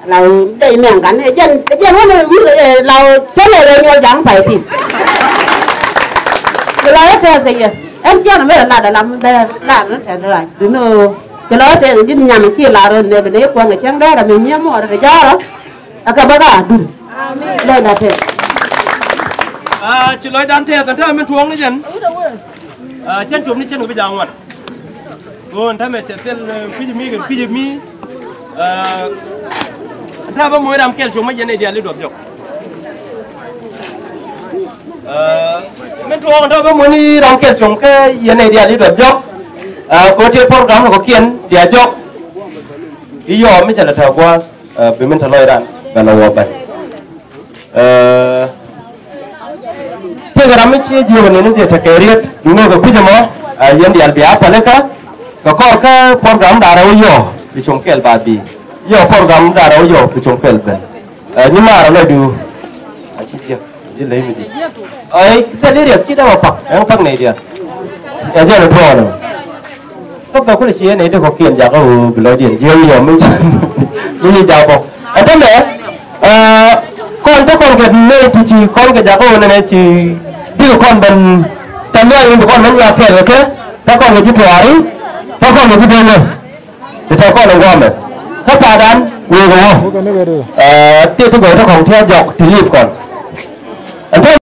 เราได้แม่งกันให้ยันว่ามันเราเชื่อเลยเรายังไปทีเราแค่สิem chưa làm là làm đây làm nó sẽ rồi đến rồi cái đó thì cái nhà mình chia là rồi để mình lấy quan người chẳng đó là mình nhớ mỏ rồi cho đó các bác à đây là thế chỉ nói đàn theo tận theo mình thuông đấy chân chân chụp đi chân của bây giờ ngoan còn thay mẹ chạy tên cái miถ้าว่ามือดำเกลชมไม่ยันในเดียร์หรือดดยกมันทวงถ้าว่ามือนี่ดำเกลชมก็ยันในเดียร์หรือดดยกก็ที่โปรแกรมเราก็เขียนเดียร์ยกอียอมไม่ใช่ละเท่าว่าเป็นมันทะเลาะกันกันเราว่าไปที่กระทำไม่เชื่อจีวันนี้นั่นเดียร์จะเกลียดดูโน่ก็คุยจะมั้งยันเดียร์เบียร์ไปเลยค่ะก็ข้อแค่โปรแกรมด่าเราย่อไปชมเกลบาบีย่อโปรแกรมด่าเราย่อไปชมเกลเป็นnhưng màเราเลยดูchi tiết chỉ lấy mình đi ấy cái lý điệp chỉ đâu mà phật em phật này đi à giờ là thua rồi các bạn có thể chia này được có kiện giả có lời điển nhiều mới như chào bọc thế này con các con cái này thì chỉ con cái giả có này chỉ đi con bên tầm này nhưng con vẫn là phèn rồi thế các con người chỉ thoải các con người chỉ phèn rồi để cho con làm gom này các bà đàn người không tiêu thụ của nó còn theo dọc thì liệp còn